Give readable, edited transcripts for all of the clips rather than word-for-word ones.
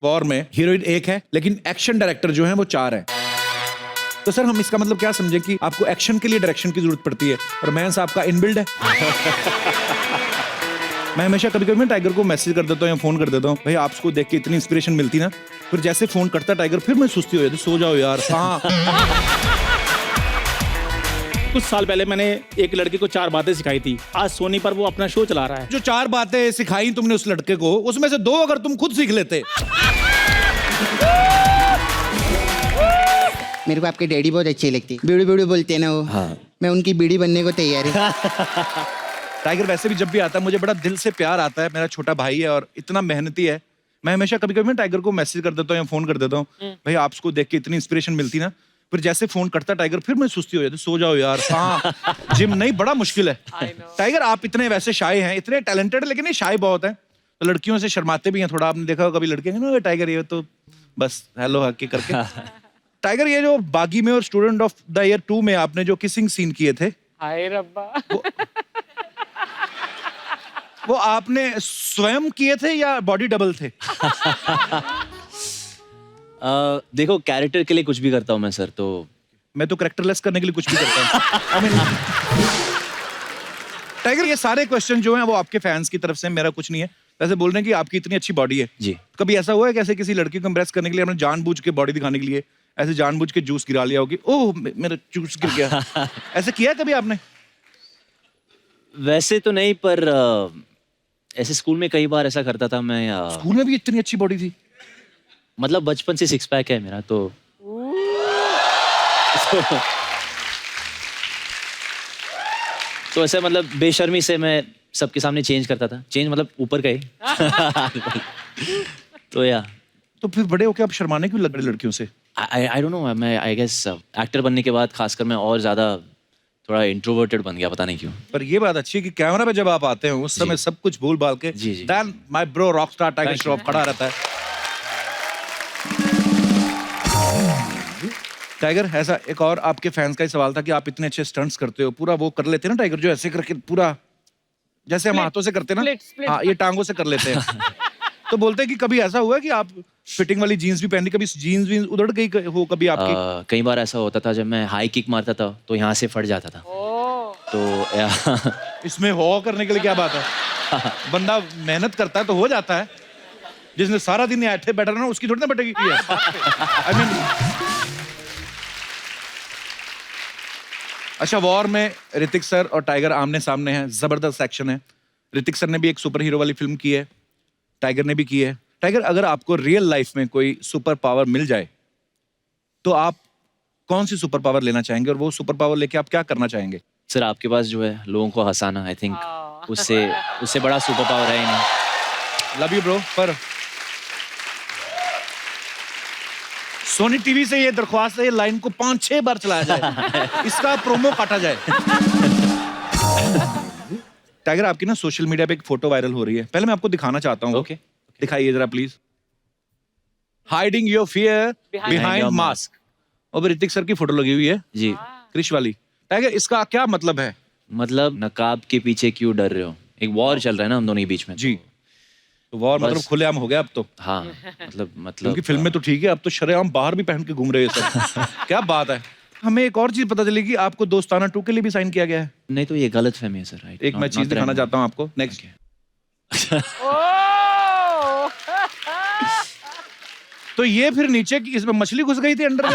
War में heroine एक है लेकिन एक्शन डायरेक्टर जो है वो 4 हैं। तो सर हम इसका मतलब क्या समझे कि आपको एक्शन के लिए डायरेक्शन की जरूरत पड़ती है और मैं आपका इनबिल्ड है। मैं हमेशा कभी कभी टाइगर को मैसेज कर देता हूँ या फोन कर देता हूँ, भाई आपको देख के इतनी इंस्पिरेशन मिलती ना, फिर जैसे फोन करता टाइगर फिर मैं सुस्ती हो जाती, सो जाओ यार। हाँ कुछ साल पहले मैंने एक लड़के को 4 बातें सिखाई थी, आज सोनी पर वो अपना शो चला रहा है। जो 4 बातें सिखाई तुमने उस लड़के को, उसमें से 2 अगर तुम खुद सीख लेते। मेरे को आपके डैडी बहुत अच्छे लगते हैं, बीड़ी बीड़ी बोलते हैं ना वो। हाँ। मैं उनकी बीड़ी बनने को तैयार हूँ। टाइगर वैसे भी जब भी आता है मुझे बड़ा दिल से प्यार आता है, मेरा छोटा भाई है और इतना मेहनती है। मैं हमेशा कभी कभी टाइगर को मैसेज कर देता हूँ या फोन कर देता हूँ, भाई आपको देख के इतनी इंस्पिरेशन मिलती ना, फिर जैसे फोन करता टाइगर फिर मैं सुस्ती हो जाती, सो जाओ यार। हाँ जिम नहीं, बड़ा मुश्किल है। टाइगर आप इतने वैसे शाय हैं, इतने टैलेंटेड, लेकिन ये शाय बहुत है, तो लड़कियों से शर्माते भी हैं थोड़ा। आपने देखा कभी लड़के हैं ना टाइगर ये तो बस हेलो हक करके। टाइगर ये जो बागी में और स्टूडेंट ऑफ द ईयर 2 में आपने जो किसिंग सीन किए थे, हाय रब्बा, वो आपने स्वयं किए थे या बॉडी डबल थे? देखो कैरेक्टर के लिए कुछ भी करता हूँ मैं सर, तो मैं तो कैरेक्टरलेस करने के लिए कुछ भी करता हूँ। टाइगर ये सारे क्वेश्चन जो हैं वो आपके फैंस की तरफ से, मेरा कुछ नहीं है। वैसे बोल रहे हैं कि आपकी इतनी अच्छी बॉडी है जी, कभी ऐसा हुआ है कैसे किसी लड़की को इम्प्रेस करने के लिए आपने जानबूझ के बॉडी दिखाने के लिए ऐसे जानबूझ के जूस गिरा लिया होगी, ओह मेरा जूस गिर गया, ऐसे किया है कभी आपने? वैसे तो नहीं, पर ऐसे स्कूल में कई बार ऐसा करता था मैं। स्कूल में भी इतनी अच्छी बॉडी थी? मतलब बचपन से 6 पैक है मेरा, तो तो ऐसे मतलब बेशर्मी से मैं सबके सामने चेंज करता था। चेंज मतलब ऊपर गए। तो या तो फिर बड़े होके आप शर्माने क्यों लग रहे लड़कियों से? आई डोंट नो, मैं आई गेस एक्टर बनने के बाद खासकर मैं और ज्यादा थोड़ा इंट्रोवर्टेड बन गया, पता नहीं क्यों। पर ये बात अच्छी है कि कैमरा पे जब आप आते हैं उस समय सब कुछ भूल भाल के जी, जी। Then my bro rockstar Tiger Shroff खड़ा रहता है। टाइगर ऐसा एक और आपके फैंस का ही सवाल था कि आप इतने अच्छे स्टंट्स करते हो, पूरा वो कर लेते हैं ना टाइगर, जो ऐसे करके पूरा जैसे हम हाथों से करते हैं ना, हाँ ये टांगों से कर लेते हैं। तो बोलते हैं कि कभी ऐसा हुआ कि आप फिटिंग वाली जीन्स भी पहनी, कभी जीन्स भी उधड़ गई हो कभी आपकी? कई बार ऐसा होता था, जब मैं हाई किक मारता था तो यहाँ से फट जाता था। तो इसमें हो करने के लिए क्या बात है, बंदा मेहनत करता है तो हो जाता है। जिसने सारा दिन ऐठे बैठा ना उसकी थोड़ी ना बैठेगी। आई मीन अच्छा, वॉर में ऋतिक सर और टाइगर आमने सामने हैं, जबरदस्त एक्शन है। ऋतिक सर ने भी एक सुपर हीरो वाली फिल्म की है, टाइगर ने भी की है। टाइगर अगर आपको रियल लाइफ में कोई सुपर पावर मिल जाए तो आप कौन सी सुपर पावर लेना चाहेंगे और वो सुपर पावर लेके आप क्या करना चाहेंगे? सर आपके पास जो है लोगों को हंसाना, आई थिंक उससे बड़ा सुपर पावर है ही नहीं। Love you bro. पर सोनी टीवी से ये दरख्वास्त है, ये लाइन को 5-6 बार चलाया जाए, इसका प्रोमो काटा जाए। टाइगर आपकी ना सोशल मीडिया पे एक फोटो वायरल हो रही है, पहले मैं आपको दिखाना चाहता हूँ। ओके, दिखाइए जरा please. Hiding your fear behind mask. और ऋतिक सर की फोटो लगी हुई है जी, क्रिश वाली। टाइगर इसका क्या मतलब है? मतलब नकाब के पीछे क्यों डर रहे हो? एक वॉर चल रहा है ना हम दोनों के बीच में। जी, तो वॉर मतलब खुलेआम हो गया अब तो। हाँ मतलब क्योंकि फिल्म में तो ठीक है, अब तो शरेआम बाहर भी पहन के घूम रहे हैं सब। क्या बात है। हमें एक और चीज पता चली कि आपको दोस्ताना 2 के लिए भी साइन किया गया है। नहीं तो ये गलत फहमी है सर। एक मैं चीज दिखाना चाहता हूँ आपको। नेक्स्ट। तो ये फिर नीचे की इसमें मछली घुस गई थी अंडर।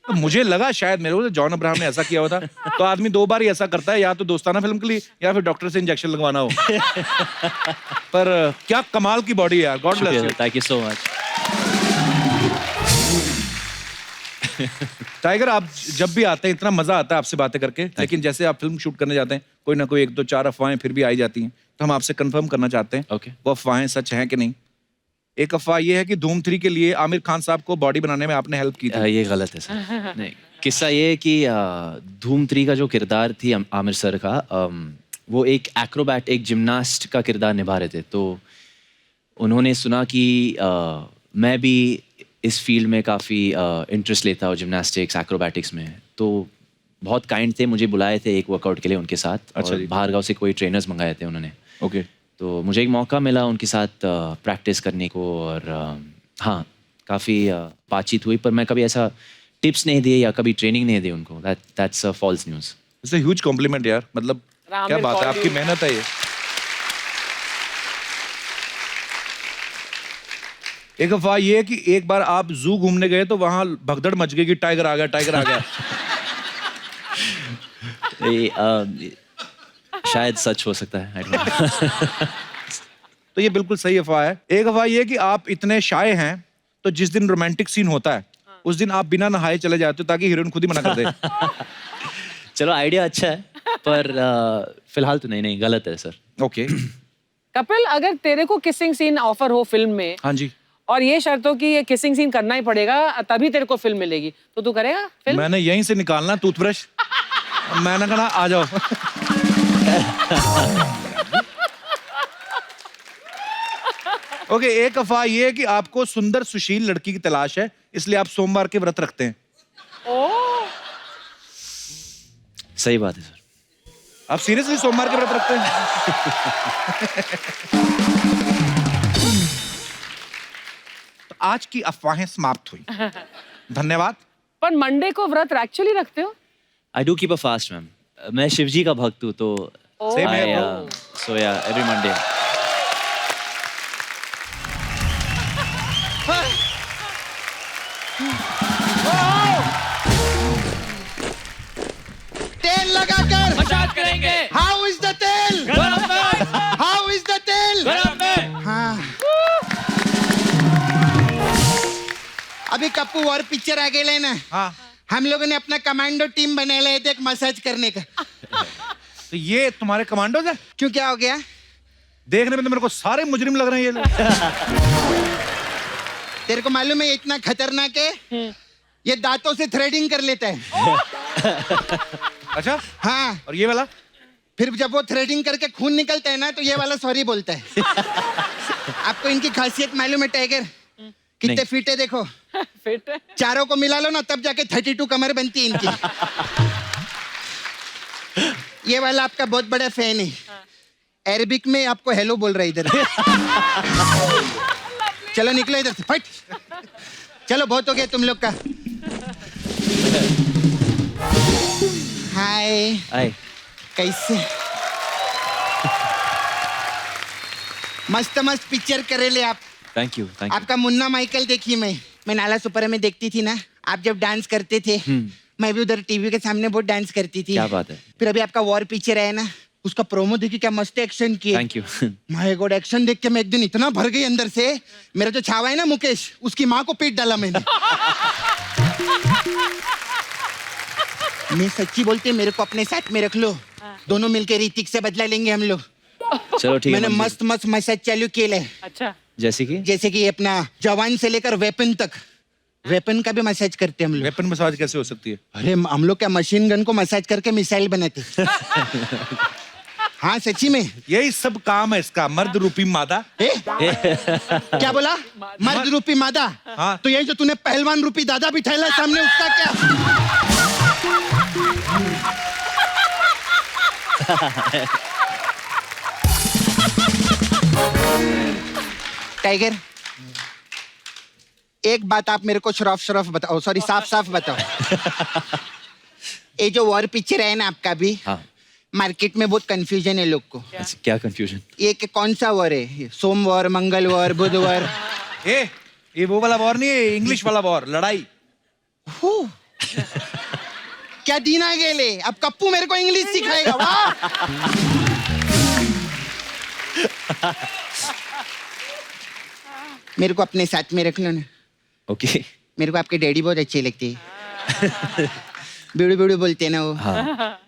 तो मुझे लगा शायद मेरे को जॉन अब्राहम ने ऐसा किया हुआ था। तो आदमी 2 बार ही ऐसा करता है, या तो दोस्ताना फिल्म के लिए या फिर डॉक्टर से इंजेक्शन लगवाना हो। पर क्या कमाल की बॉडी है यार, God bless you. Thank you so much. Tiger आप जब भी आते हैं इतना मजा आता है आपसे बातें करके, लेकिन जैसे आप फिल्म शूट करने जाते हैं कोई ना कोई 1-2-4 अफवाहें फिर भी आई जाती हैं, तो हम आपसे कंफर्म करना चाहते हैं ओके, वो अफवाहें सच हैं कि नहीं। एक अफवाह ये है कि धूम 3 के लिए आमिर खान साहब को बॉडी बनाने में आपने हेल्प की थी। ये गलत है सर। नहीं, किस्सा ये है कि धूम 3 का जो किरदार थी आमिर सर का, वो एक एक्रोबैट, एक जिम्नास्ट का किरदार निभा रहे थे। तो उन्होंने सुना कि मैं भी इस फील्ड में काफ़ी इंटरेस्ट लेता हूँ, जिम्नास्टिक्स एक्रोबैटिक्स में। तो बहुत काइंड थे, मुझे बुलाए थे एक वर्कआउट के लिए उनके साथ। अच्छा और बाहर गाँव से कोई ट्रेनर्स मंगाए थे उन्होंने। ओके तो मुझे एक मौका मिला उनके साथ प्रैक्टिस करने को और हाँ काफ़ी बातचीत हुई, पर मैं कभी ऐसा टिप्स नहीं दिए या कभी ट्रेनिंग नहीं दी उनको. That's a false news. It's a huge compliment यार, मतलब क्या रामिर बात है, कौर आपकी भी- मेहनत है ये. एक अफवाह ये है कि एक बार आप जू घूमने गए तो वहां भगदड़ मच गई कि टाइगर आ गया, टाइगर आ गया. शायद सच हो सकता है. I don't know. तो ये बिल्कुल सही अफवाह है. एक अफवाह ये है कि आप इतने शाय हैं तो जिस दिन रोमांटिक सीन होता है उस दिन आप बिना नहाए चले जाते हो ताकि हीरोइन खुद ही मना कर दे. चलो आइडिया अच्छा है, पर फिलहाल तो नहीं गलत है सर. ओके. कपिल, अगर तेरे को किसिंग सीन ऑफर हो फिल्म में हाँ जी. और ये शर्त हो कि ये किसिंग सीन करना ही पड़ेगा तभी तेरे को फिल्म मिलेगी, तो तू करेगा फिल्म? मैंने यहीं से निकालना टूथब्रश, मैंने कहा आ जाओ. ओके, एक अफवाह ये है कि आपको सुंदर सुशील लड़की की तलाश है इसलिए आप सोमवार के व्रत रखते हैं. ओह, सही बात है सर. आप सीरियसली सोमवार के व्रत रखते हैं? तो आज की अफवाहें समाप्त हुई. धन्यवाद. पर मंडे को व्रत एक्चुअली रखते हो? I do keep a fast ma'am. मैं शिव जी का भक्त हूँ तो Same I, here, so yeah, every Monday. तेल लगाकर मसाज करेंगे. हाउ इज द तेल, गरम में, हाउ इज द तेल. गरम में. हाँ. अभी कप्पू और पिक्चर आ गए ना, हाँ, हम लोगों ने अपना कमांडो टीम बना लिया है एक मसाज करने का. तो ये तुम्हारे कमांडोज है? क्यों, क्या हो गया? देखने में तो मेरे को सारे मुजरिम लग रहे हैं ये लोग. तेरे को मालूम है ये इतना खतरनाक है, ये दांतों से थ्रेडिंग कर लेता है. अच्छा, हाँ, और ये वाला? फिर जब वो थ्रेडिंग करके खून निकलता है ना तो ये वाला सॉरी बोलता है. आपको इनकी खासियत मालूम है टाइगर? कितने नहीं. फीट है देखो, फिट है। चारों को मिला लो ना तब जाके 32 कमर बनती है इनकी. ये वाला आपका बहुत बड़ा फैन है, अरबिक में आपको हेलो बोल रहा है इधर. चलो निकलो इधर से, फट. चलो बहुत हो गया तुम लोग का. हाय, आए. कैसे? मस्त मस्त पिक्चर करेले आप. Thank you. आपका मुन्ना माइकल देखी मैं नाला सुपर में देखती थी ना, आप जब डांस करते थे मैं भी उधर टीवी के सामने बहुत डांस करती थी. क्या बात है. फिर अभी आपका वॉर पिक्चर है ना, उसका प्रोमो देखी, क्या मस्त एक्शन किए. Thank you. My God, action देख के मैं एक दिन इतना भर गई अंदर से, मेरा जो छावा है ना मुकेश, उसकी माँ को पीट डाला मैंने. मैं सच्ची बोलती, मेरे को अपने साथ में रख लो, दोनों मिलके ऋतिक से बदला लेंगे हम लोग. चलो ठीक है. मैंने मंजूर. मस्त मस्त मसाज चालू किया है, अच्छा, जैसे कि जैसे कि अपना जवान से लेकर वेपन तक, वेपन का भी मसाज करते हैं हम लोग. वेपन मसाज कैसे हो सकती है? अरे हम लोग क्या मशीन गन को मसाज करके मिसाइल बनाते. हाँ सच्ची में. यही सब काम है इसका, मर्द रूपी मादा. ए? क्या बोला? मर्द रूपी मादा. हाँ. तो यही जो तूने पहलवान रूपी दादा बिठाया है सामने, उसका क्या? टाइगर, एक बात आप मेरे को शरफ बताओ, सॉरी साफ साफ बताओ. ये जो वॉर पिक्चर है ना आपका भी, हाँ. मार्केट में बहुत कंफ्यूजन है लोग को. अच्छा, क्या कंफ्यूजन. ये कि कौन सा वॉर है, सोमवार, मंगलवार, बुधवार? ये वो वाला वॉर नहीं है, इंग्लिश वाला वॉर, लड़ाई. हू. क्या दिन आ गए, अब कप्पू मेरे को इंग्लिश सिखाएगा. वाह. मेरे को अपने साथ में रख लो ना. ओके. मेरे को आपके डैडी बहुत अच्छे लगते हैं. बीड़ू बीड़ू बोलते हैं ना वो. हाँ.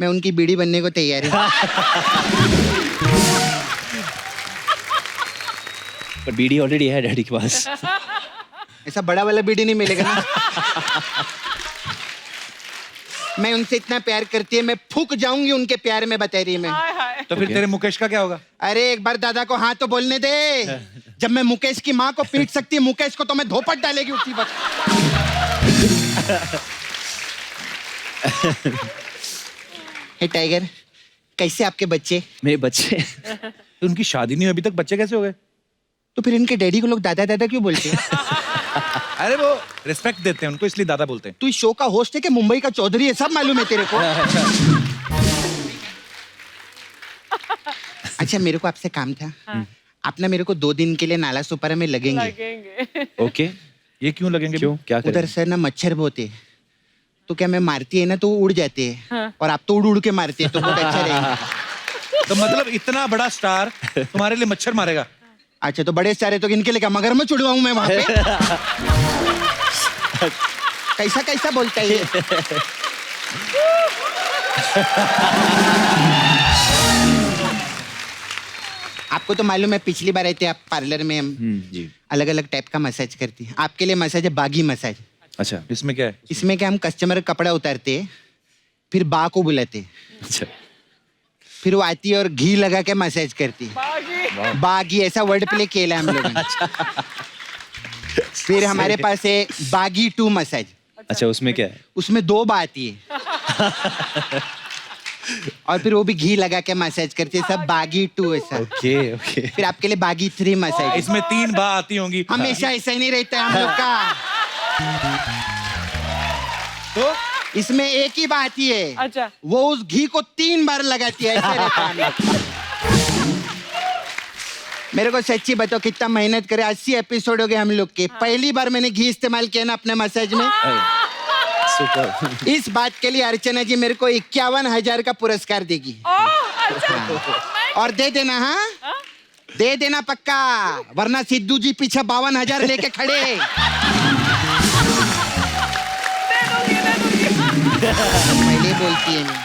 मैं उनकी बीड़ी बनने को तैयार हूँ. पर बीडी ऑलरेडी है डैडी के पास. ऐसा बड़ा वाला बीड़ी नहीं मिलेगा ना. मैं उनसे इतना प्यार करती है, मैं फूक जाऊंगी उनके प्यार में, बता रही है मैं. हाय हाय। तो फिर तेरे मुकेश का क्या होगा? अरे एक बार दादा को हाँ तो बोलने दे. जब मैं मुकेश की माँ को पीट सकती है, मुकेश को तो मैं धोपट डालेगी उसी वक्त. हे टाइगर, कैसे आपके बच्चे? मेरे बच्चे तो उनकी शादी नहीं हुई अभी तक, बच्चे कैसे हो गए? तो फिर इनके डैडी को लोग दादा दादा क्यों बोलते हैं? अरे वो रिस्पेक्ट देते हैं उनको, इसलिए दादा बोलते हैं। तू इस शो का होस्ट है कि मुंबई का चौधरी है, सब मालूम है तेरे को। अच्छा मेरे को आपसे काम था। आप ना मेरे को 2 दिन के लिए नाला सुपारा में लगेंगे। लगेंगे। ओके, ये क्यों लगेंगे? क्यों, क्या उधर करें? सर ना मच्छर बहुत है, तो क्या मैं मारती है ना तो वो उड़ जाते हैं। हाँ। और आप तो उड़ उड़ के मारते हैं, तो बहुत अच्छा रहेगा। तो मतलब इतना बड़ा स्टार तुम्हारे लिए मच्छर मारेगा? अच्छा तो बड़े सारे तो इनके लिए क्या मगरमच्छ उड़वाऊं मैं वहां पे? कैसा कैसा बोलता है ये? आपको तो मालूम है पिछली बार आए थे आप पार्लर में, हम जी। अलग अलग टाइप का मसाज करती हैं। आपके लिए मसाज है बागी मसाज। अच्छा इसमें क्या है? इसमें क्या हम कस्टमर का कपड़ा उतारते हैं, फिर बा को बुलाते हैं, अच्छा फिर वो आती है और घी लगा के मसाज करती है। बागी। बागी ऐसा वर्ड प्ले किया है हम लोगों ने। फिर हमारे पास है बागी 2 मसाज। अच्छा, उसमें क्या है? उसमें 2 बा आती है। और फिर वो भी घी लगा के मसाज करती है, सब बागी 2 ऐसा। Okay okay. फिर आपके लिए बागी 3 मसाज। इसमें 3 बा आती होंगी। हमेशा ऐसा ही नहीं रहता है हम लोग का। तो इसमें एक ही बात ही है। अच्छा। वो उस घी को 3 बार लगाती है, ऐसे रहता है हम लोग। मेरे को सच्ची बताओ कितना मेहनत करे, 80 एपिसोड हो गए हम लोग के। पहली बार मैंने घी इस्तेमाल किया ना अपने मसाज में। सुपर। इस बात के लिए अर्चना जी मेरे को 51,000 का पुरस्कार देगी। और दे देना, हाँ दे देना पक्का, वरना सिद्धू जी पीछे 52,000 लेके खड़े। पहले बोलती है मैं।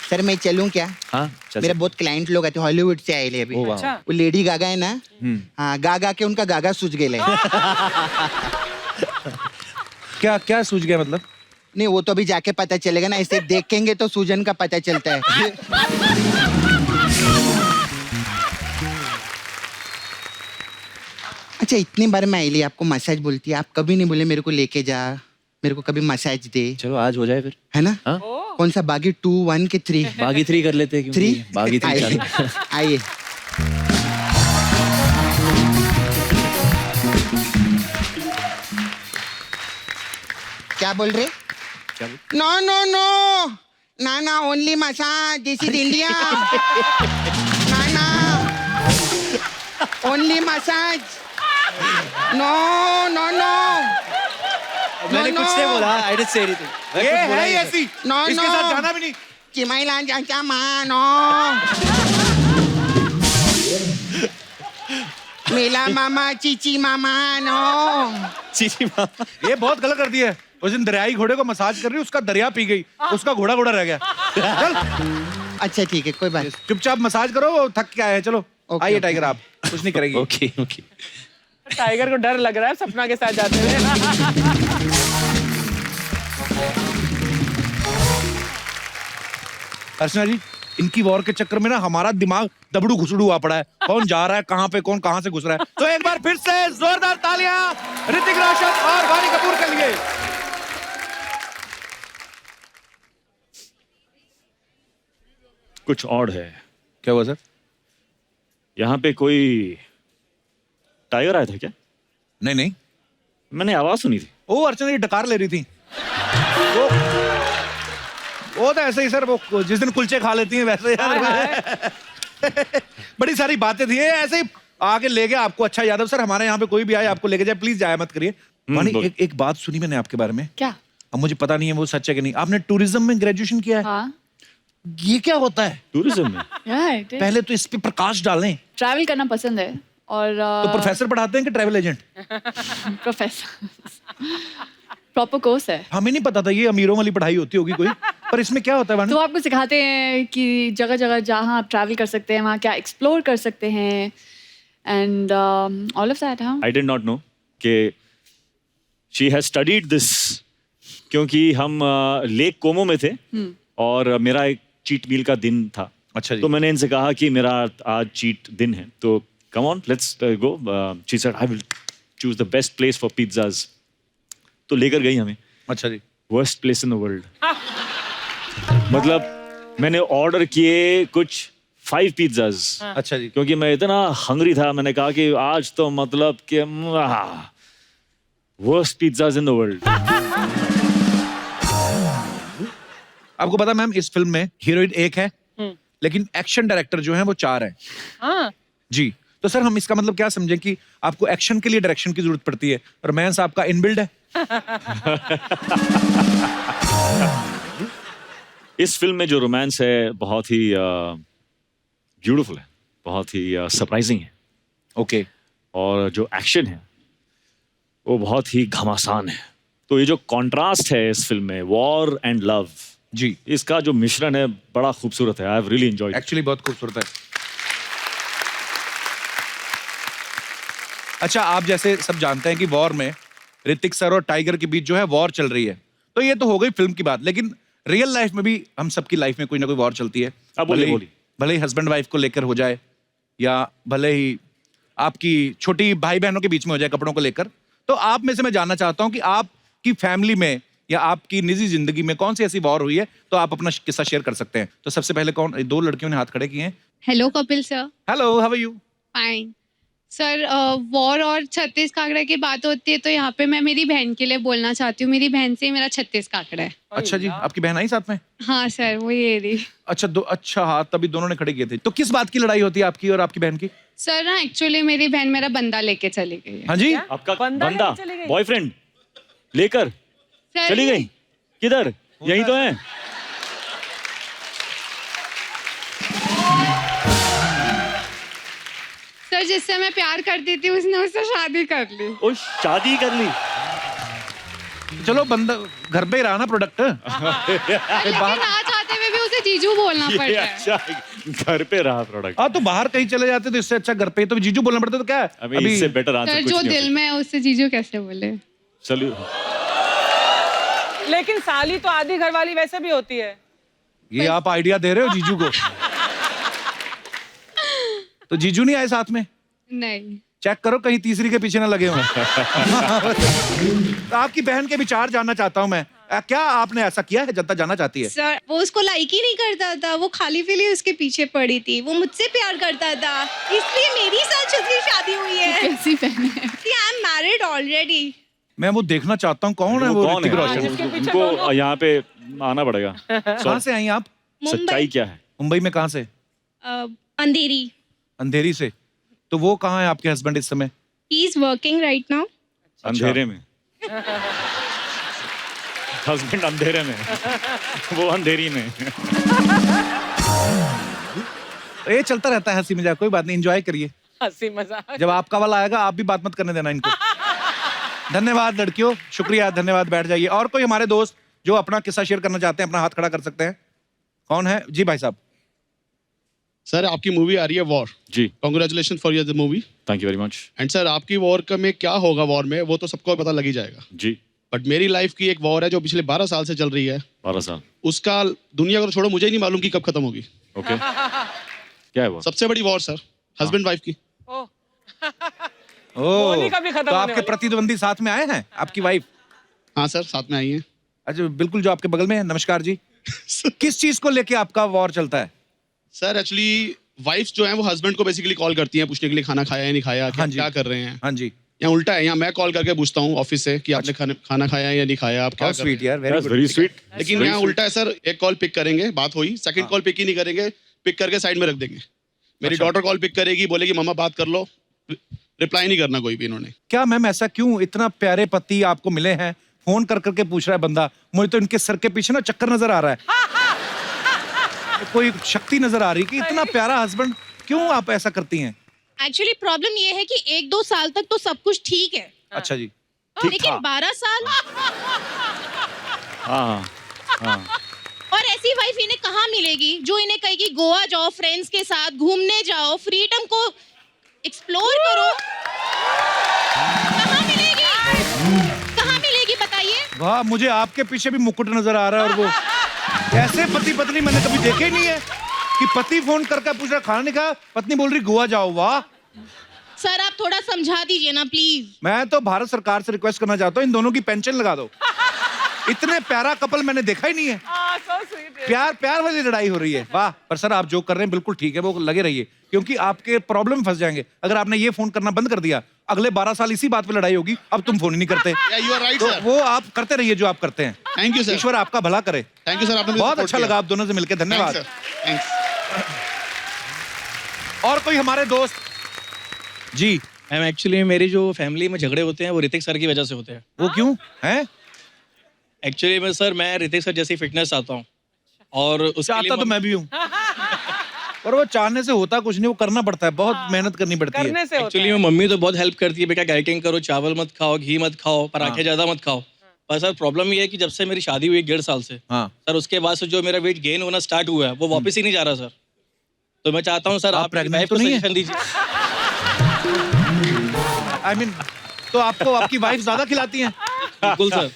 सर मैं चलूं क्या? हाँ चल। मेरे बहुत क्लाइंट लोग आते, हॉलीवुड से आए ले अभी। ओ वाह। अच्छा। वो लेडी गागा है ना, हाँ गागा के उनका गागा सूझ गए। क्या क्या सूझ गया मतलब? नहीं वो तो अभी जाके पता चलेगा ना, ऐसे देखेंगे तो सूजन का पता चलता है। अच्छा इतनी बार मैं आई ली, आपको मसाज बोलती है, आप कभी नहीं बोले मेरे को लेके जा, मेरे को कभी मसाज दे, चलो आज हो जाए फिर। है ना? हाँ कौन सा बागी 2, 1 के 3? बागी 3 कर लेते हैं क्यों? 3 बागी 3 आइए चालू। आइए। क्या बोल रहे? क्या बोल? नो नो नो ना ना, only massage, this is India. ना ना, only massage. No no no, मैंने no, कुछ no. नहीं बोला, आई डिडंट से एनीथिंग। ये है ही ऐसी, No, इसके no. साथ जाना भी नहीं। चिमाइला चाचा मानो, मेला मामा चीची मामा नो। चीची मामा। ये बहुत गलत कर दिया है। उस दिन दरियाई घोड़े को मसाज कर रही, उसका दरिया पी गई, उसका घोड़ा घोड़ा रह गया। चल अच्छा ठीक है कोई बात। चुपचाप मसाज करो, वो थक के आए हैं। चलो ओके, आइए ओके। टाइगर, आप कुछ नहीं करेगी। Okay okay. टाइगर को डर लग रहा है सपना के साथ जाते हुए। अर्चना जी, इनकी वॉर के चक्कर में ना हमारा दिमाग दबड़ू घुसड़ू हुआ पड़ा है। कौन जा रहा है, कहाँ पे कौन कहाँ से घुस रहा है। तो एक बार फिर से जोरदार तालियां ऋतिक रोशन और वानी कपूर के लिए। कुछ और है। क्या हुआ सर? यहाँ पे कोई टाइगर आया था क्या? नहीं नहीं, मैंने आवाज सुनी थी। वो अर्चना जी डकार ले रही थी। वो तो ऐसे ही सर, वो जिस दिन कुलचे खा लेती हैं वैसे यार। बड़ी सारी बातें थी, ऐसे ही आके ले गया आपको। अच्छा यादव सर, हमारे यहाँ पे कोई भी आए आपको लेके जाए, प्लीज जाया मत करिए। वानी, बोल। एक बात सुनी मैंने आपके बारे में, क्या? अब मुझे पता नहीं है वो सच है कि नहीं। आपने टूरिज्म में ग्रेजुएशन किया है? हाँ ये क्या होता है? टूरिज्म में राइट। पहले तो इस पे प्रकाश डालें। ट्रैवल करना पसंद है और तो प्रोफेसर पढ़ाते हैं कि travel agent? Professor proper course है। हमें नहीं पता था ये अमीरों वाली पढ़ाई होती होगी कोई। पर इसमें क्या होता है वानी? तो आपको सिखाते हैं कि जगह जगह जहाँ आप ट्रैवल कर सकते हैं वहाँ क्या एक्सप्लोर कर सकते हैं एंड ऑल ऑफ दैट। हाँ आई डिड नॉट नो कि शी हैज स्टडीड दिस, क्योंकि हम लेक कोमो में थे और मेरा एक चीट मील का दिन था। अच्छा जी। तो मैंने इनसे कहा कि मेरा आज चीट दिन है, तो come on let's go. She said I will choose the best place for pizzas. तो लेकर गई हमें। अच्छा जी। Worst place in the world. मतलब मैंने ऑर्डर किए कुछ 5 pizzas. अच्छा जी। क्योंकि मैं इतना हंग्री था, मैंने कहा कि आज तो मतलब कि worst pizzas in the world. आपको पता मैम इस फिल्म में हीरोइन एक है लेकिन एक्शन डायरेक्टर जो है वो 4 है हाँ जी। तो सर हम इसका मतलब क्या समझें कि आपको एक्शन के लिए डायरेक्शन की जरूरत पड़ती है, रोमांस आपका इनबिल्ड है। इस फिल्म में जो रोमांस है बहुत ही ब्यूटीफुल है, बहुत ही सरप्राइजिंग है, ओके और जो एक्शन है वो बहुत ही घमासान है। तो ये जो कॉन्ट्रास्ट है इस फिल्म में, वॉर एंड लव, जी, इसका जो मिश्रण है बड़ा खूबसूरत है। I have really enjoyed. Actually बहुत खूबसूरत है। अच्छा, आप जैसे सब जानते हैं कि वॉर में ऋतिक सर और टाइगर के बीच जो है वॉर चल रही है, तो ये तो हो गई फिल्म की बात, लेकिन रियल लाइफ में भी हम सबकी लाइफ में कोई ना कोई वॉर चलती है। बोलिए। भले ही हस्बैंड वाइफ को लेकर हो जाए या भले ही आपकी छोटी भाई बहनों के बीच में हो जाए कपड़ों को लेकर। तो आप में से मैं जानना चाहता हूं कि आपकी फैमिली में या आपकी निजी जिंदगी में कौन सी ऐसी वॉर हुई है, तो आप अपना किस्सा शेयर कर सकते हैं। तो सबसे पहले कौन, 2 लड़कियों ने हाथ खड़े किए हैं। Hello Kapil sir. Hello, how are you? Fine sir. War और छत्तीस काकड़ा की बात होती है तो यहाँ पे मैं मेरी बहन के लिए बोलना चाहती हूँ। मेरी बहन से ही मेरा 36 काकड़ा है। अच्छा जी, आपकी बहन आई साथ में? हाँ सर, वो ये रही। अच्छा हाँ, तभी दोनों ने खड़े किए थे। तो किस बात की लड़ाई होती है आपकी और आपकी बहन की? सर ना एक्चुअली मेरी बहन मेरा बंदा लेके चली गई है। हाँ जी, आपका बंदा बंदा लेके चली गई? बॉयफ्रेंड लेकर सर चली गई? किधर? यही तो है। सर जिससे मैं प्यार करती थी उसने उससे शादी कर ली। ओ, शादी कर ली। चलो बंदा घर पे ही रहा ना प्रोडक्ट। लेकिन ना चाहते हुए भी उसे जीजू बोलना ये पड़ता है। अच्छा, घर पे रहा प्रोडक्ट। हाँ, तो बाहर कहीं चले जाते तो इससे अच्छा घर पे ही तो जीजू बोलना पड़ता, तो क्या है? अभी इससे बेटर आंसर सर कुछ जो नहीं दिल में है उससे जीजू कैसे बोले? चलिए। लेकिन साली तो आधी घरवाली वैसे भी होती है। ये आप आइडिया दे रहे हो जीजू को? तो जीजू नहीं आए साथ में? नहीं। चेक करो कहीं तीसरी के पीछे ना लगे हों। तो आपकी बहन के विचार जानना चाहता हूं मैं। क्या आपने ऐसा किया है, जनता जानना चाहती है। सर वो उसको लाइक ही नहीं करता था, वो खाली फीली उसके पीछे पड़ी थी, वो मुझसे प्यार करता था, इसलिए मेरी साथ उसकी शादी हुई है। कैसी बहन है? I am married already. मैं वो देखना चाहता हूँ, कौन है वो कौन ऋतिक है? रोशन? जिसके पीछे उनको दोनों- यहाँ पे आना पड़ेगा। कहाँ से आई आप? सच्चाई क्या है? मुंबई में कहाँ से? अंधेरी। अंधेरी से। तो वो कहाँ है आपके हस्बैंड इस समय? He is working right now. अंधेरे में। हस्बैंड अंधेरे में, वो अंधेरी में। ये चलता रहता है हंसी मजाक, कोई बात नहीं, एंजॉय करिए। हंसी मजाक। जब आपका वाला आएगा आप भी बात मत करने देना इनको। धन्यवाद लड़कियों, शुक्रिया, धन्यवाद, बैठ जाइए। और कोई हमारे दोस्त जो अपना किस्सा शेयर करना चाहते हैं, अपना हाथ खड़ा कर सकते हैं। कौन है जी? भाई साहब। सर आपकी मूवी आ रही है वॉर। जी, congratulation for your movie. Thank you very much. And sir आपकी वॉर का में क्या होगा वॉर में, वो तो सबको पता लग ही जाएगा। जी, बट मेरी लाइफ की एक वॉर है जो पिछले 12 साल से चल रही है। 12 साल। उसका दुनिया को तो छोड़ो, मुझे ही नहीं मालूम कि कब खत्म होगी। ओके। क्या है वो? सबसे बड़ी वॉर सर, हस्बैंड वाइफ की। ओह, ओह, कभी खत्म तो होने आपके वाली। प्रतिद्वंदी साथ में आए हैं, आपकी वाइफ? हाँ सर, साथ में आई है। अच्छा, बिल्कुल, जो आपके बगल में है। नमस्कार जी। किस चीज को लेके आपका वॉर चलता है? सर एक्चुअली वाइफ जो है वो हस्बैंड को बेसिकली कॉल करती हैं पूछने के लिए खाना खाया या नहीं खाया, क्या हाँ जी। क्या कर रहे हैं। हाँ जी। यहाँ उल्टा है, यहाँ मैं कॉल करके पूछता हूँ ऑफिस से कि आपने खाना खाया या नहीं खाया, आप क्या हाउ कर रहे स्वीट हैं। यार, वेरी गुड। Very sweet. लेकिन यहाँ उल्टा है सर, एक कॉल पिक करेंगे, बात हुई, सेकंड कॉल पिक ही नहीं करेंगे, पिक करके साइड में रख देंगे। मेरी अच्छा। डॉटर कॉल पिक करेगी, बोलेगी मम्मा बात कर लो, रिप्लाई नहीं करना कोई भी इन्होंने। क्या मैम ऐसा क्यों? इतना प्यारे पति आपको मिले हैं, फोन कर करके पूछ रहा है बंदा। मुझे तो इनके सर के पीछे ना चक्कर नजर आ रहा है। कोई शक्ति नजर आ रही कि इतना प्यारा हस्बैंड, क्यों आप ऐसा करती हैं? एक्चुअली प्रॉब्लम ये है कि 1-2 साल तक तो सब कुछ ठीक है, अच्छा जी। लेकिन 12 साल हाँ हाँ। और ऐसी वाइफ इन्हें कहाँ मिलेगी जो इन्हें कहेगी गोवा जाओ, फ्रेंड्स के साथ घूमने जाओ, फ्रीडम को एक्सप्लोर करो। कहाँ मिलेगी? कहाँ मिलेगी बताइए? वाह, मुझे आपके पीछे भी मुकुट नजर आ रहा है। और वो ऐसे पति पत्नी मैंने कभी देखे ही नहीं है कि पति फोन करके पूछ रहा खाना नहीं खाया, पत्नी बोल रही गोवा जाओ। वाह। सर आप थोड़ा समझा दीजिए ना प्लीज। मैं तो भारत सरकार से रिक्वेस्ट करना चाहता हूँ, इन दोनों की पेंशन लगा दो। इतने प्यारा कपल मैंने देखा ही नहीं है। प्यार प्यार वाली लड़ाई हो रही है। वाह। पर सर आप जो कर रहे हैं बिल्कुल ठीक है, वो लगे रहिए, क्योंकि आपके प्रॉब्लम में फंस जाएंगे अगर आपने ये फोन करना बंद कर दिया। अगले 12 साल इसी बात पे लड़ाई होगी, अब तुम फोन ही नहीं करते। यू आर राइट तो सर। वो आप करते रहिए जो आप करते हैं। Thank you sir. ईश्वर आपका भला करे। थैंक यू सर, आपने मुझे बहुत support अच्छा किया। लगा आप दोनों से मिलकर, धन्यवाद। थैंक्स। और कोई हमारे दोस्त? जी। मैम एक्चुअली मेरी जो फैमिली में झगड़े होते हैं वो ऋतिक सर की वजह से होते हैं। वो क्यों है? एक्चुअली मैं सर, मैं ऋतिक सर जैसी फिटनेस चाहता हूँ और उसके चाहता तो मैं भी हूँ, पर वो चाहने से होता कुछ नहीं, वो करना पड़ता है, बहुत मेहनत करनी पड़ती है। करने से होता एक्चुअली है। मम्मी तो बहुत हेल्प करती है, बेटा डाइटिंग करो, चावल मत खाओ, घी मत खाओ, पराठे ज्यादा मत खाओ। पर सर प्रॉब्लम ये है कि जब से मेरी शादी हुई 1.5 साल से, हाँ। सर उसके बाद से जो मेरा वेट गेन होना स्टार्ट हुआ है वो वापस ही नहीं जा रहा सर। तो मैं चाहता हूँ सर आप आप pregnant वाइफ तो को नहीं है? सजेशन दीजिए। I mean, तो आपको आपकी वाइफ ज्यादा खिलाती हैं? बिल्कुल सर।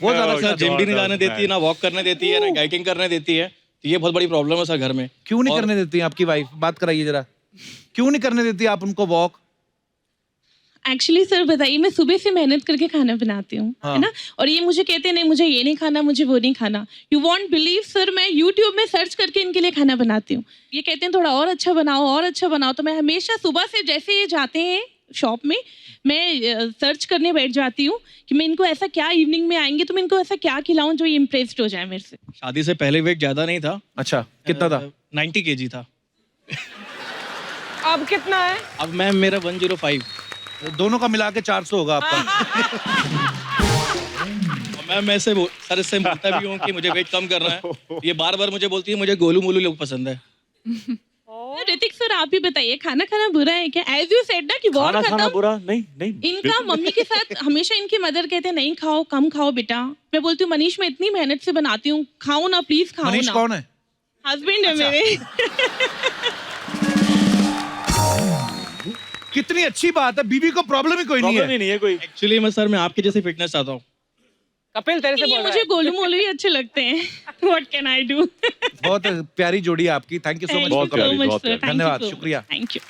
वो ज्यादा सर जिम भी नहीं जाने देती है, ना वॉक करने देती है, ना डाइटिंग करने देती है। तो ये बहुत बड़ी प्रॉब्लम है सर घर में। क्यों नहीं और- करने देती हैं आपकी वाइफ? बात कराइए जरा, क्यों नहीं करने देती आप उनको वॉक? एक्चुअली सर बताइए, मैं सुबह से मेहनत करके खाना बनाती हूँ, हाँ। है ना, और ये मुझे कहते हैं नहीं मुझे ये नहीं खाना, मुझे वो नहीं खाना। यू वॉन्ट बिलीव सर, मैं यूट्यूब में सर्च करके इनके लिए खाना बनाती हूँ। ये कहते हैं थोड़ा और अच्छा बनाओ, और अच्छा बनाओ, तो मैं हमेशा सुबह से जैसे ये जाते हैं शॉप में, मैं सर्च करने बैठ जाती हूँ कि मैं इनको ऐसा क्या, इवनिंग में आएंगे तो मैं इनको ऐसा क्या खिलाऊं जो ये इम्प्रेस्ड हो जाए मेरे से। शादी से पहले वेट ज्यादा नहीं था। अच्छा, कितना था? 90 kg था। अब कितना है? अब मैम मेरा 105। दोनों का मिला के 400 होगा आपका। मैं सर इससे बोलता भी हूँ कि मुझे वेट कम करना है। ये बार बार मुझे बोलती है मुझे गोलू मोलू लोग पसंद है। ऋतिक सर आप ही बताइए, खाना खाना बुरा है क्या? एज यू सेड ना कि वॉर खाना खाना खत्म। बुरा नहीं नहीं इनका बिल्कुल। मम्मी के साथ हमेशा इनकी मदर कहते हैं नहीं खाओ, कम खाओ बेटा। मैं बोलती हूँ मनीष मैं इतनी मेहनत से बनाती हूँ, खाओ ना प्लीज, खाओ मनीष ना। कौन है? हस्बैंड है मेरे। कितनी अच्छी बात है, बीवी को प्रॉब्लम ही कोई नहीं प्रॉब्लम है। ही नहीं है कोई। एक्चुअली मैं सर मैं आपके जैसे फिटनेस चाहता हूँ। कपिल तेरे से ये बोल रहा मुझे है। गोलू मोलू ही अच्छे लगते हैं। What can I do? बहुत प्यारी जोड़ी है आपकी। Thank you so much. बहुत प्यारी, बहुत प्यारी। धन्यवाद, शुक्रिया। Thank you.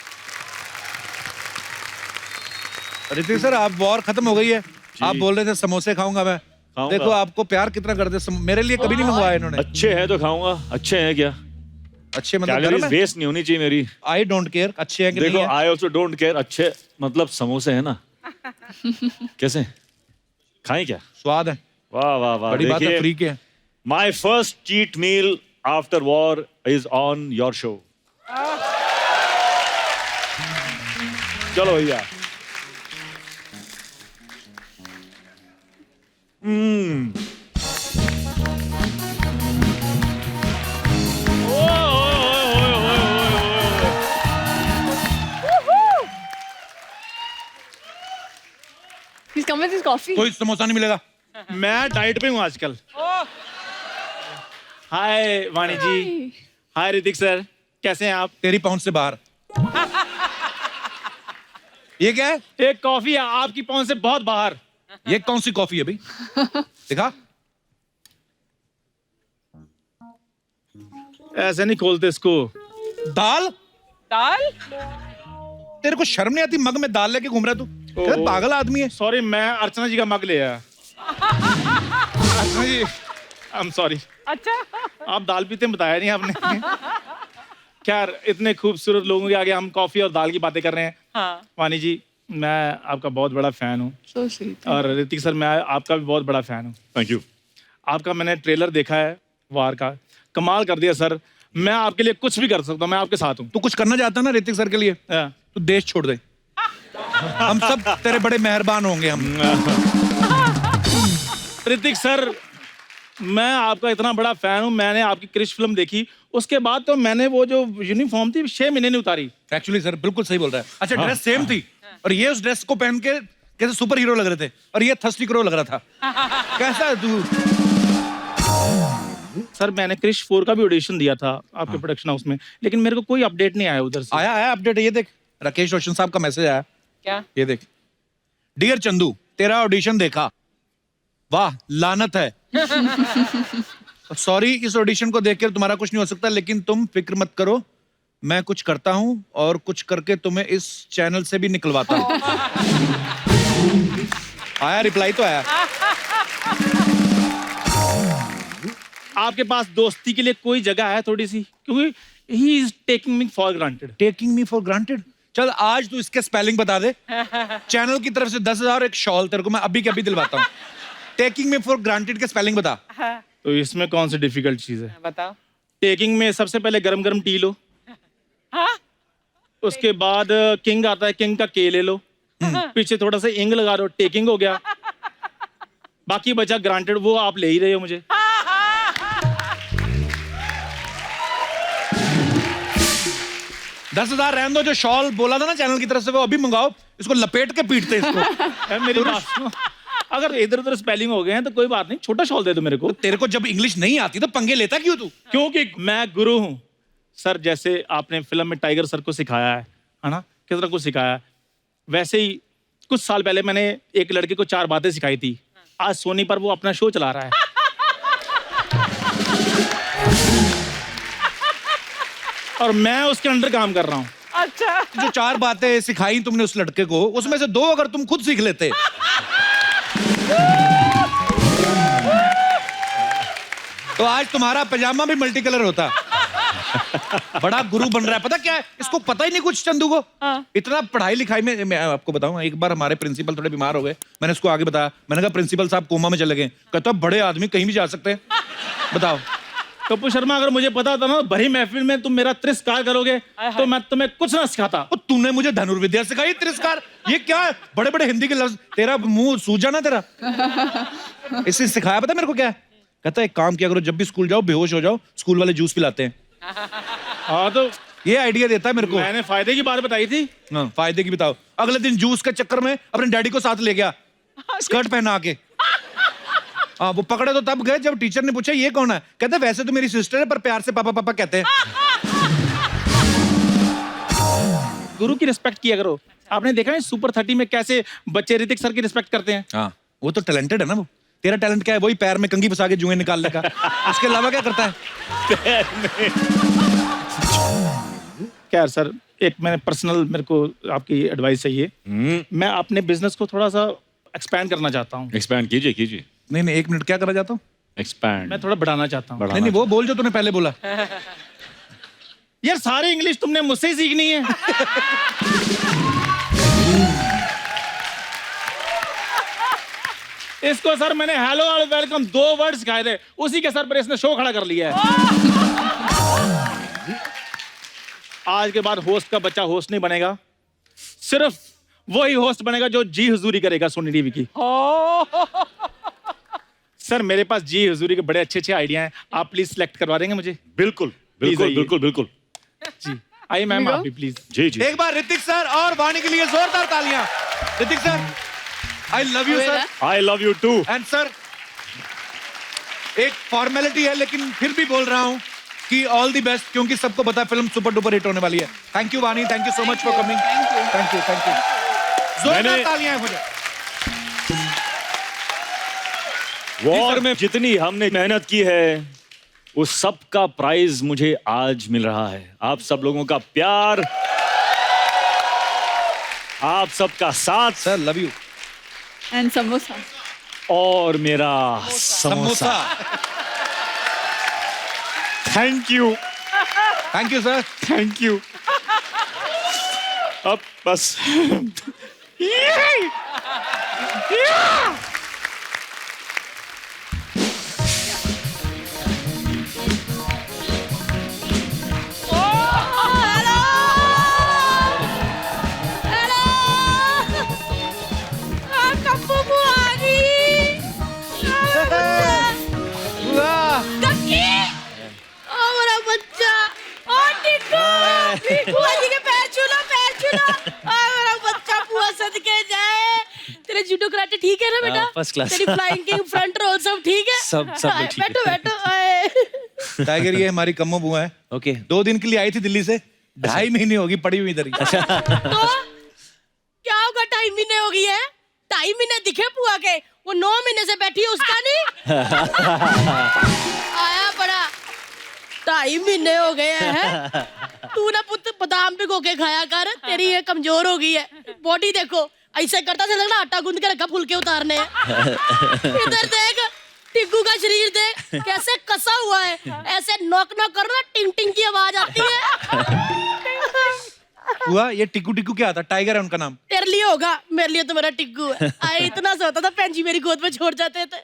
ऋतिक सर आप वॉर खत्म हो गई है, आप बोल रहे थे समोसे खाऊंगा मैं। खाऊंगा। देखो आपको प्यार कितना करते, मेरे लिए कभी नहीं मंगवाया इन्होंने। अच्छे हैं तो खाऊंगा। अच्छे हैं क्या? अच्छे मतलब कैलोरीज गर्म है? वेस्ट नहीं होनी चाहिए मेरी। आई डोंट केयर अच्छे हैं कि देखो नहीं है। I also don't care. अच्छे मतलब समोसे है ना। कैसे खाएं क्या? स्वाद है, वाह वाह वाह। बड़ी बात है, फ्री के हैं। My first cheat meal after war is on your show. चलो भैया। Please come with his coffee. कोई समोसा नहीं मिलेगा। मैं डाइट पे हूँ आजकल। हाय वाणी जी, हाय ऋतिक सर, कैसे हैं आप? तेरी पहुंच से बाहर। ये क्या है? एक कॉफी है आपकी पहुंच से बहुत बाहर। ये कौन सी कॉफी है भाई? दिखा। ऐसे नहीं खोलते इसको। दाल? दाल? तेरे को शर्म नहीं आती? मग में दाल लेके घूम रहा है तू? क्या पागल आदमी है। सॉरी, मैं अर्चना जी का मग ले आया। अर्चना जी, आई एम सॉरी। अच्छा। आप दाल पीते हैं, बताया नहीं आपने। खैर, इतने खूबसूरत लोगों के आगे हम कॉफी और दाल की बातें कर रहे हैं। हाँ। वाणी जी, मैं आपका बहुत बड़ा फैन हूँ। So sweet. और ऋतिक सर, मैं आपका भी बहुत बड़ा फैन हूँ। Thank you. आपका मैंने ट्रेलर देखा है वार का, कमाल कर दिया सर। मैं आपके लिए कुछ भी कर सकता हूँ, मैं आपके साथ हूँ। तू कुछ करना चाहता है ना ऋतिक सर के लिए, हाँ। तू देश छोड़ दे। हम सब तेरे बड़े मेहरबान होंगे हम। ऋतिक सर, मैं आपका इतना बड़ा फैन हूँ। मैंने आपकी क्रिश फिल्म देखी, उसके बाद तो मैंने वो जो यूनिफॉर्म थी 6 महीने नहीं उतारी। एक्चुअली सर बिल्कुल सही बोल रहा है। अच्छा, ड्रेस सेम थी और ये उस ड्रेस को पहन के कैसे सुपर हीरो लग रहे थे और ये थर्स्टी क्रो लग रहा था। कैसा है तू? सर मैंने क्रिश 4 का भी ऑडिशन दिया था आपके प्रोडक्शन हाउस में, लेकिन मेरे को कोई अपडेट नहीं आया उधर से। आया अपडेट। ये देख, राकेश रोशन साहब का मैसेज आया। क्या? ये देख, डियर चंदू, तेरा ऑडिशन देखा, वाह लानत है। सॉरी, इस ऑडिशन को देखकर तुम्हारा कुछ नहीं हो सकता, लेकिन तुम फिक्र मत करो, मैं कुछ करता हूं और कुछ करके तुम्हें इस चैनल से भी निकलवाता हूं। आया रिप्लाई तो आया। आपके पास दोस्ती के लिए कोई जगह है थोड़ी सी, क्योंकि he is taking me for granted. Taking me for granted? चल आज तू इसके स्पेलिंग बता दे। चैनल की तरफ से 10,000 एक शॉल तेरे को मैं अभी के अभी दिलवाता हूँ। टेकिंग मी फॉर ग्रांटेड के स्पेलिंग बता। तो इसमें कौन सी डिफिकल्ट चीज है? बताओ। टेकिंग में सबसे पहले गरम गरम टी लो, उसके बाद किंग आता है, किंग का के ले लो, पीछे थोड़ा सा इंग लगा दो, टेकिंग हो गया। बाकी बचा ग्रांटेड, वो आप ले ही रहे हो मुझे। $10,000 रहने दो। जो शॉल बोला था ना चैनल की तरफ से वो अभी मंगाओ, इसको लपेट के पीटते इसको। मेरी बात सुनो, अगर इधर उधर स्पेलिंग हो गए हैं तो कोई बात नहीं, छोटा शॉल दे दो मेरे को। तेरे को जब इंग्लिश नहीं आती तो पंगे लेता क्यों तू? क्योंकि मैं गुरु हूँ सर। जैसे आपने फिल्म में टाइगर सर को सिखाया है ना, किस तरह को सिखाया है, वैसे ही कुछ साल पहले मैंने एक लड़के को 4 बातें सिखाई थी। आज सोनी पर वो अपना शो चला रहा है। और मैं उसके अंडर काम कर रहा हूँ। अच्छा। जो 4 बातें सिखाई तुमने उस लड़के को, उसमें से 2 अगर तुम खुद सीख लेते तो आज तुम्हारा पजामा भी मल्टी कलर होता। बड़ा गुरु बन रहा है। पता क्या है, इसको पता ही नहीं कुछ चंदू को। इतना पढ़ाई लिखाई में, मैं आपको बताऊं, एक बार हमारे प्रिंसिपल थोड़े बीमार हो गए। मैंने इसको आगे बताया, मैंने कहा प्रिंसिपल साहब कोमा में चले गए। कहता बड़े आदमी कहीं भी जा सकते हैं। बताओ। कपूर शर्मा, अगर मुझे पता था ना भरी महफिल में तुम मेरा तिरस्कार करोगे तो मैं तुम्हें कुछ ना सिखाता। तूने मुझे धनुर्विद्या सिखाई, तिरस्कार? ये क्या है? बड़े बड़े हिंदी के लफ्ज, तेरा मुंह सूजा ना तेरा। इससे सिखाया पता मेरे को क्या है? कहता है एक काम किया करो, जब भी स्कूल जाओ बेहोश हो जाओ, स्कूल वाले जूस पिलाते हैं। हाँ, तो ये आइडिया देता है मेरे को। मैंने फायदे की बात बताई थी। हाँ, फायदे की बताओ। अगले दिन जूस के चक्कर में अपने डैडी को साथ ले गया, स्कर्ट पहना के। हाँ, वो पकड़े तो तब गए जब टीचर ने पूछा ये कौन है। कहते वैसे तो मेरी सिस्टर है पर प्यार से पापा पापा कहते हैं। गुरु की रिस्पेक्ट किया करो। आपने देखा है सुपर 30 में कैसे बच्चे ऋतिक सर की रिस्पेक्ट करते हैं। हाँ, वो तो टैलेंटेड है ना। वो तेरा टैलेंट क्या है? वही पैर में कंघी फंसा के जुएं निकालने का। उसके अलावा क्या करता है? क्या सर, एक मैंने पर्सनल, मेरे को आपकी एडवाइस चाहिए। मैं अपने बिजनेस को थोड़ा सा एक्सपैंड करना चाहता हूँ। एक्सपैंड कीजिए कीजिए। नहीं, 1 मिनट, क्या करना चाहता हूँ? एक्सपैंड। मैं थोड़ा बढ़ाना चाहता हूँ। नहीं, वो बोल जो तूने पहले बोला। यार सारी इंग्लिश तुमने मुझसे ही सीखनी है। इसको सर मैंने हेलो और वेलकम 2 वर्ड सिखाए थे, उसी के सर पर इसने शो खड़ा कर लिया है। आज के बाद होस्ट का बच्चा होस्ट नहीं बनेगा, सिर्फ वही होस्ट बनेगा जो जी हुजूरी करेगा सोनी टीवी की। सर मेरे पास जी हुजूरी के बड़े अच्छे आइडिया हैं, आप प्लीज सिलेक्ट करवा देंगे मुझे? बिल्कुल बिल्कुल बिल्कुल बिल्कुल जी। आइए मैम, आप भी प्लीज। जी जी। एक बार ऋतिक सर और वाणी के लिए जोरदार तालियां। Hrithik sir, I love you sir. I love you too. And sir, एक फॉर्मेलिटी है लेकिन फिर भी बोल रहा हूं कि ऑल द बेस्ट, क्योंकि सबको पता है फिल्म सुपर डुपर हिट होने वाली है। Thank you Vani, thank you so much for coming. Thank you. जोरदार तालियां हैं मुझे। वॉर में जितनी हमने मेहनत की है उस सब का प्राइज मुझे आज मिल रहा है। आप सब लोगों का प्यार, आप सबका साथ। Sir love you. And samosa. और मेरा samosa. Thank you. Thank you sir. Thank you. अब बस ठीक है ना बेटा? First class. तेरी फ्लाइंग किंग फ्रंट रोल सब ठीक है? सब ठीक है। बैठो बैठो। आए। टाइगर, ये हमारी कम्मो बुआ है। ओके। 2 दिन के लिए आई थी दिल्ली से, 2.5 महीने होगी पड़ी हुई इधर ही। तो क्या होगा? 2.5 महीने हो गई है? 2.5 महीने दिखे बुआ के? वो 9 महीने से बैठी है, उसका नहीं आया बड़ा। 2.5 महीने हो गए हैं। तू ना पुत्र बादाम भिगो के खाया कर, तेरी ये कमजोर हो गई है। बॉडी देखो, ऐसे करता था लगना आटा गूंद के रखा फुलके उतारने। इधर देख, टिग्गू का शरीर देख कैसे कसा हुआ है, ऐसे नॉक नॉक करो ना टिंग टिंग की आवाज आती है। हुआ ये टिक्कू टिक्कू क्या आता? टाइगर है उनका नाम। तेरे लिए होगा, मेरे लिए तो मेरा टिग्गू है। आए इतना सोता था, पेंजी मेरी गोद में छोड़ जाते थे,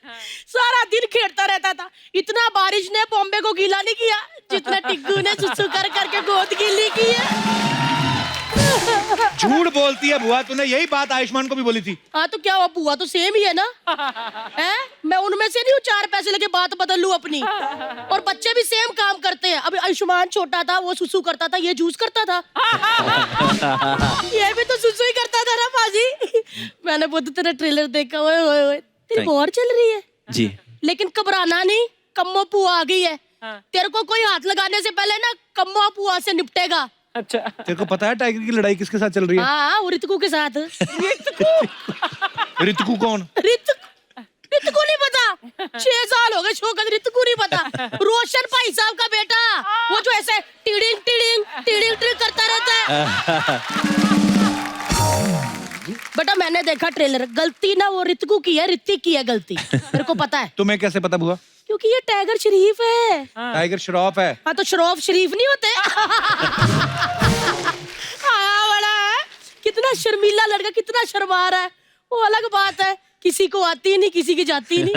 सारा दिन खेलता रहता था। इतना बारिश ने बॉम्बे को गीला नहीं किया जितना टिग्गू ने सुसु कर करके गोद गीली की है। झूठ बोलती है बुआ, तूने यही बात आयुष्मान को भी बोली थी। हाँ तो क्या हुआ, बुआ तो सेम ही है ना। है मैं उनमें से नहीं हूँ 4 पैसे लेके बात बदल लूं अपनी। और बच्चे भी सेम काम करते हैं। अभी आयुष्मान छोटा था, वो सुसु करता था, ये जूस करता था। ये भी तो सुसु ही करता था ना पाजी। मैंने बहुत तेरा ट्रेलर देखा, ओए ओए ओए तेरी वॉर चल रही है जी। लेकिन घबराना नहीं, कम्मो पुआ आ गई है। तेरे को कोई हाथ लगाने से पहले ना कम्मो पुआ से निपटेगा। अच्छा, तेरे को पता है टाइगर की लड़ाई किसके साथ चल रही है? हाँ वो रितकू के साथ। रितकू कौन? रितकू नहीं पता? 6 साल हो गए शोकत, रितकू नहीं पता? रोशन भाई साहब का बेटा, वो जो ऐसे टिडिंग टिडिंग टिडिंग टिडिंग करता रहता है। बेटा मैंने देखा ट्रेलर, गलती ना वो रितकू की है, ऋतिक की है गलती, मेरे को पता है। तुम्हें कैसे पता बुआ? क्योंकि ये टाइगर शरीफ है। टाइगर श्रॉफ है। हाँ तो शरॉफ शरीफ नहीं होते। हाँ बड़ा है, कितना शर्मीला लड़का, कितना शर्मा रहा है, वो अलग बात है। किसी को आती नहीं, किसी की जाती नहीं।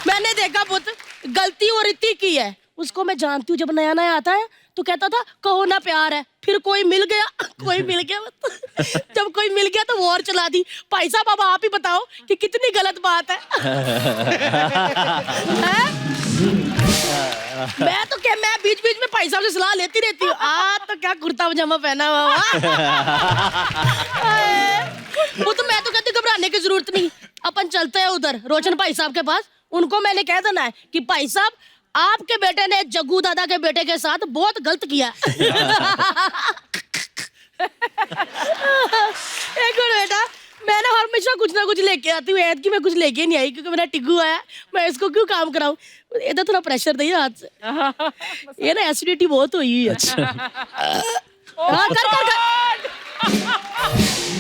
मैंने देखा पुत, गलती वो ऋतिक की है। उसको मैं जानती हूँ, जब नया नया आता है तो कहता था कहो ना प्यार है, फिर कोई मिल गया जब कोई मिल गया तो वॉर चला दी। भाई साहब अब आप ही बताओ कि कितनी गलत बात है। मैं बीच बीच में भाई साहब से सलाह लेती रहती हूँ। तो क्या कुर्ता पजामा पहना हुआ। वो तो मैं तो कहती हूँ घबराने की जरूरत नहीं, अपन चलते हैं उधर रोशन भाई साहब के पास। उनको मैंने कह देना है कि भाई साहब आपके बेटे ने जग्गू दादा के बेटे के साथ बहुत गलत किया। एक मिनट बेटा, मैं ना हमेशा कुछ ना कुछ लेके आती हूँ। ऐद की मैं कुछ लेके नहीं आई क्योंकि मेरा टिग्गू आया, मैं इसको क्यों काम कराऊं। ये तो थोड़ा प्रेशर दे हाथ से। ये ना एसिडिटी बहुत हुई है।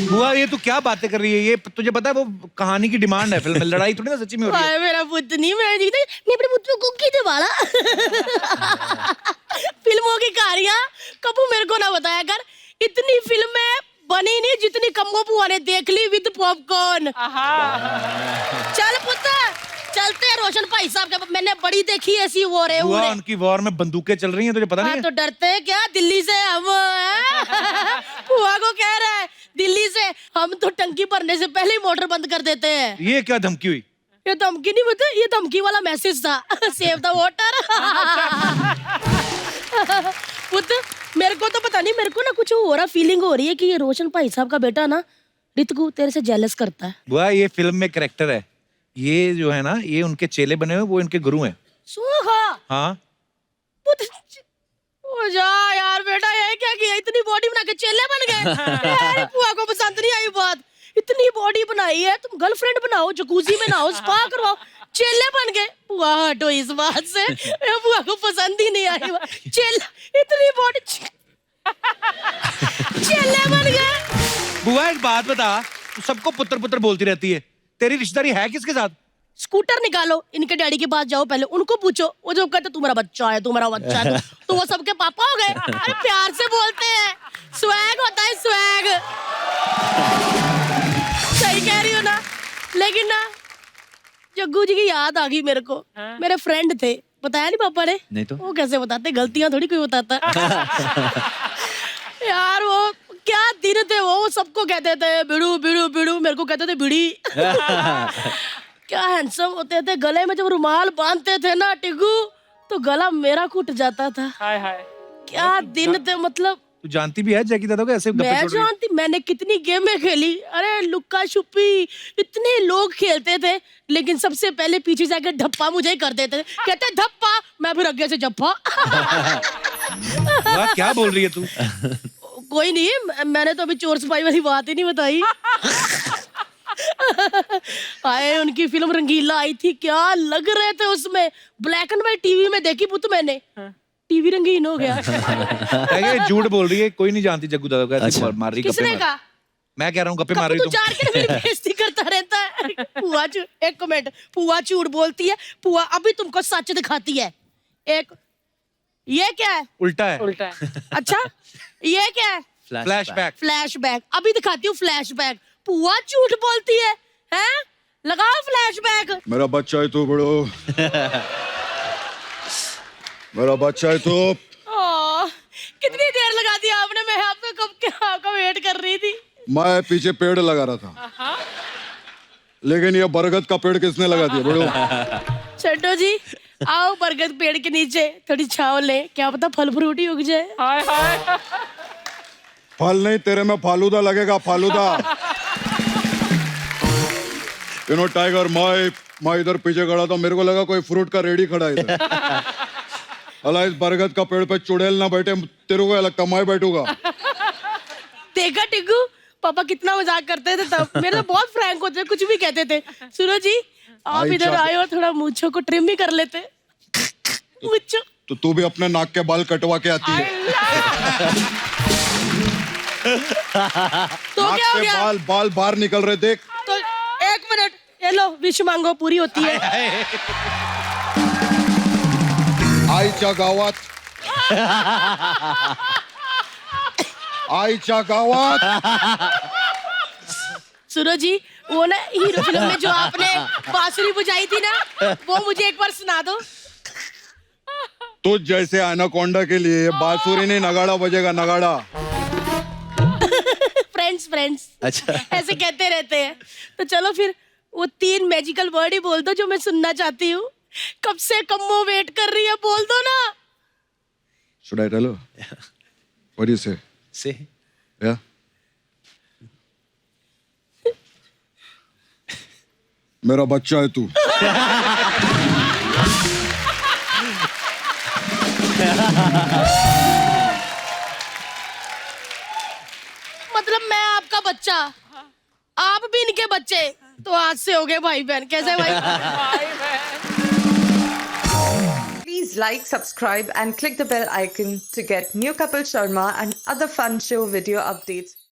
बुआ ये तू क्या बातें कर रही है? ये तुझे पता है वो कहानी की डिमांड है फिल्म में, लड़ाई थोड़ी ना सच्ची में हो रही है। मेरा पुत्र नहीं, मैं अपने पुत्र को की दे वाला। फिल्मों की कहानियां कबू मेरे को ना बताया कर। इतनी फिल्में बनी नहीं जितनी कम्मो बुआ ने देख ली विद पॉपकॉर्न। चल पुत्र चलते हैं रोशन भाई साहब के। मैंने बड़ी देखी ऐसी वॉर है। बुआ उनकी वॉर में बंदूकें चल रही हैं, तुझे पता नहीं है? तो डरते हैं क्या दिल्ली से हम? बुआ को कह रहा है दिल्ली से हम तो टंकी भरने से पहले ही मोटर बंद कर देते हैं। ये क्या धमकी हुई? ये धमकी नहीं बता, ये धमकी वाला मैसेज था। Save the water. पुत्र मेरे को तो पता नहीं, मेरे को ना कुछ हो रहा, फीलिंग हो रही है कि ये रोशन भाई साहब का बेटा ना रितकू तेरे से जेलस करता है। बुआ ये फिल्म में कैरेक्टर है, ये जो है ना ये उनके चेले बने हुए, वो इनके गुरु हैं। हाँ ओ जा यार बेटा, ये क्या किया? इतनी बॉडी बना के चेले बन गए। बुआ को पसंद नहीं आई बात। इतनी बॉडी बनाई है, तुम गर्लफ्रेंड बनाओ, जकूजी में नहाओ, स्पा करवाओ, चेले बन गए। बुआ हटो इस बात से, बुआ को पसंद ही नहीं आई। चेले इतनी बॉडी चेले बन गए। बुआ एक बात बता, तू सबको पुत्र पुत्र बोलती रहती है, तेरी रिश्तेदारी है किसके साथ? स्कूटर निकालो, इनके डैडी के पास जाओ, पहले उनको पूछो। वो जो कहते तुम्हारा बच्चा है, तुम्हारा बच्चा है, तो वो सबके पापा हो गए। अरे प्यार से बोलते हैं, स्वैग होता है स्वैग। सही कह रही हो ना? लेकिन ना जग्गू जी की याद आ गई मेरे को। मेरे फ्रेंड थे, बताया नहीं पापा ने? नहीं तो वो कैसे बताते, गलतियां थोड़ी कोई बताता। यार वो क्या दिन थे वो सबको कहते थे बिड़ू बिड़ू बिड़ू, मेरे को कहते थे बिड़ी। क्या हैंडसम होते थे। गले में जब रुमाल बांधते थे ना टिग्गू, तो गला मेरा घुट जाता था। हाय हाय, क्या दिन थे। मतलब तू जानती भी है जैकी दादा को ऐसे गप्पे मैं छोड़ रही है? जानती, मैंने कितनी गेमें खेली। अरे लुक्का छुपी इतने लोग खेलते थे, लेकिन सबसे पहले पीछे जाकर धप्पा मुझे ही कर देते थे। कहते धप्पा, मैं फिर आगे से जप्पा। वाह, क्या बोल रही है तू? कोई नहीं, मैंने तो अभी चोर सिपाही वाली बात ही नहीं बताई। आए उनकी फिल्म रंगीला आई थी, क्या लग रहे थे उसमें। ब्लैक एंड व्हाइट टीवी में देखी पुत मैंने, टीवी रंगीन हो गया। झूठ बोल रही है, कोई नहीं जानती जग्गू दादा को, ऐसे अच्छा। मार रही किसने गप्पे मार। कहा? मैं कह रहा हूँ गप्पे मार रही तू तुम। जान के ना मेरी बेइज्जती करता रहता है। पुआ झूठ, एक कमेंट, पुआ झूठ बोलती है, पुआ अभी तुमको सच दिखाती है। एक ये क्या है? उल्टा है। उल्टा है। अच्छा ये क्या है? फ्लैशबैक। फ्लैशबैक। अभी दिखाती हूँ फ्लैशबैक। पुआ झूठ बोलती है, हैं? लगाओ फ्लैशबैक। मेरा बच्चा है तू बड़ो, मेरा बच्चा है तू। कितनी देर लगा दी आपने? मैं आपका आपका वेट कर रही थी। मैं पीछे पेड़ लगा रहा था, लेकिन ये बरगद का पेड़ किसने लगा दिया बड़ो? छड्डो जी, आओ बरगद पेड़ के नीचे थोड़ी छांव ले, क्या पता फल फ्रूट ही उग जाए। हाय हाय। फल नहीं, तेरे में फालूदा लगेगा, फालूदा। यू नो टाइगर, मैं इधर पीछे खड़ा था, मेरे को लगा कोई फ्रूट का रेडी खड़ा है इधर। अला इस बरगद का पेड़ पे चुड़ैल ना बैठे, तेरे को लगता मैं बैठूंगा। देखा टिग्गू, पापा कितना मजाक करते थे तब। मेरे तो बहुत फ्रैंक होते थे, कुछ भी कहते थे। सुनो जी, आप इधर आए और थोड़ा मूंछों को ट्रिम भी कर लेते। मूंछों तो तू भी अपने नाक के बाल कटवा के आती है। तो नाक क्या हो के गया? बाल बाहर निकल रहे, देख। तो एक मिनट, ये लो विश मांगो, पूरी होती है। आईच्या गावात, आईच्या गावात। सुनो जी, वो ना हीरो फिल्म में जो आपने बांसुरी बुझाई थी ना, वो मुझे एक बार सुना दो। तुझ जैसे एनाकोंडा के लिए बांसुरी नहीं, नगाड़ा बजेगा, नगाड़ा। फ्रेंड्स अच्छा। ऐसे कहते रहते हैं। तो चलो फिर वो 3 मैजिकल वर्ड ही बोल दो जो मैं सुनना चाहती हूँ। कब से कम्मो वेट कर रही है, बोल दो ना। Should I tell her? What do you say? Say. Yeah. मेरा बच्चा है तू। मतलब मैं आपका बच्चा, आप भी इनके बच्चे, तो आज से हो गए भाई बहन। कैसे भाई? Please like, subscribe and click the bell icon to get new Kapil Sharma and other fun show video updates.